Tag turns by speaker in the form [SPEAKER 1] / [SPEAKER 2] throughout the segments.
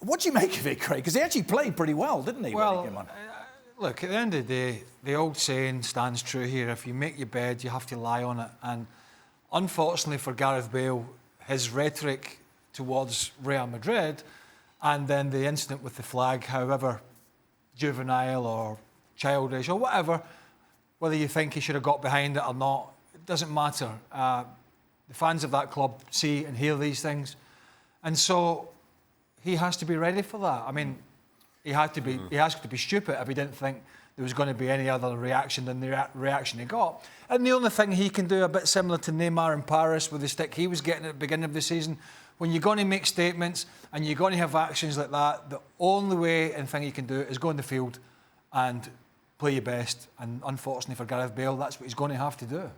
[SPEAKER 1] What do you make of it, Craig? Because he actually played pretty well, didn't he?
[SPEAKER 2] Well,
[SPEAKER 1] when he came on?
[SPEAKER 2] Look, at the end of the day, the old saying stands true here. If you make your bed, you have to lie on it. And unfortunately for Gareth Bale, his rhetoric towards Real Madrid and then the incident with the flag, however juvenile or childish or whatever, whether you think he should have got behind it or not, it doesn't matter. The fans of that club see and hear these things. And so he has to be ready for that. I mean, he has to be stupid if he didn't think there was going to be any other reaction than the reaction he got. And the only thing he can do, a bit similar to Neymar in Paris with the stick he was getting at the beginning of the season, when you're going to make statements and you're going to have actions like that, the only way and thing you can do is go in the field and play your best. And unfortunately for Gareth Bale, that's what he's going to have to do.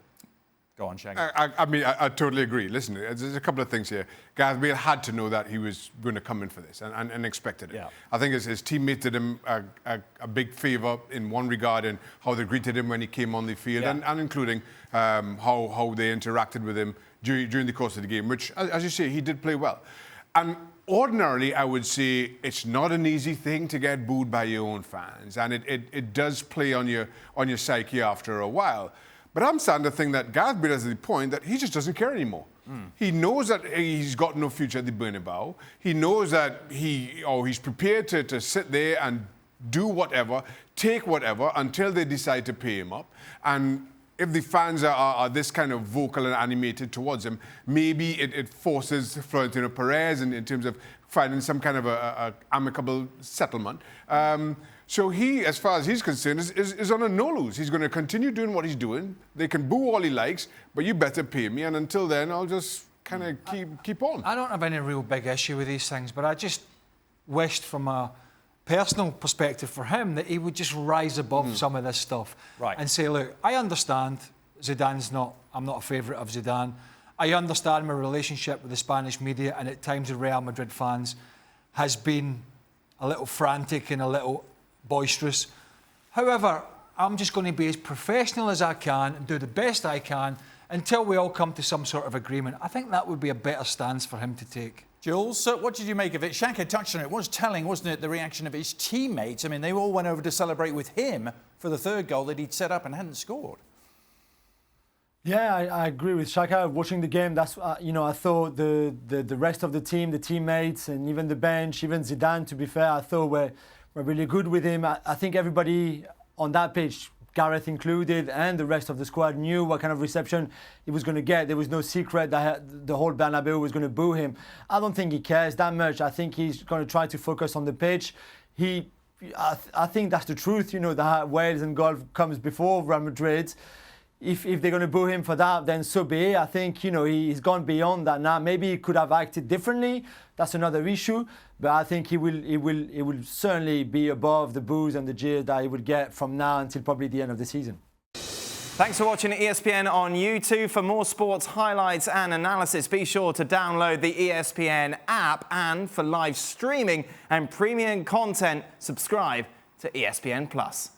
[SPEAKER 1] Go on, Shaka.
[SPEAKER 3] I totally agree. Listen, there's a couple of things here. Gareth Bale had to know that he was going to come in for this and expected it.
[SPEAKER 1] Yeah.
[SPEAKER 3] I think his teammates did him a big favour in one regard in how they greeted him when he came on the field, and including how they interacted with him during the course of the game, which, as you say, he did play well. And ordinarily, I would say it's not an easy thing to get booed by your own fans, and it does play on your psyche after a while. But I'm starting to think that Gareth Bale is at the point that he just doesn't care anymore. He knows that he's got no future at the Bernabéu. He knows that he's prepared to sit there and do whatever, take whatever, until they decide to pay him up. And if the fans are this kind of vocal and animated towards him, maybe it forces Florentino Perez in terms of finding some kind of a amicable settlement. So he, as far as he's concerned, is on a no-lose. He's going to continue doing what he's doing. They can boo all he likes, but you better pay me. And until then, I'll just kind of keep on.
[SPEAKER 2] I don't have any real big issue with these things, but I just wished from a personal perspective for him that he would just rise above some of this stuff and say, look, I understand I'm not a favourite of Zidane. I understand my relationship with the Spanish media and at times the Real Madrid fans has been a little frantic and a little boisterous. However, I'm just going to be as professional as I can and do the best I can until we all come to some sort of agreement. I think that would be a better stance for him to take.
[SPEAKER 1] Jules, what did you make of it? Shaka touched on it. It was telling, wasn't it, the reaction of his teammates? I mean, they all went over to celebrate with him for the third goal that he'd set up and hadn't scored.
[SPEAKER 4] Yeah, I agree with Shaka. Watching the game, that's I thought the rest of the team, the teammates, and even the bench, even Zidane, to be fair, I thought were really good with him. I think everybody on that pitch, Gareth included, and the rest of the squad knew what kind of reception he was going to get. There was no secret that the whole Bernabéu was going to boo him. I don't think he cares that much. I think he's going to try to focus on the pitch. I think that's the truth, that Wales and golf comes before Real Madrid. If they're going to boo him for that, then so be it. I think, he's gone beyond that now. Maybe he could have acted differently. That's another issue. But I think he will certainly be above the boos and the jeers that he would get from now until probably the end of the season.
[SPEAKER 5] Thanks for watching ESPN on YouTube. For more sports highlights and analysis, be sure to download the ESPN app. And for live streaming and premium content, subscribe to ESPN+.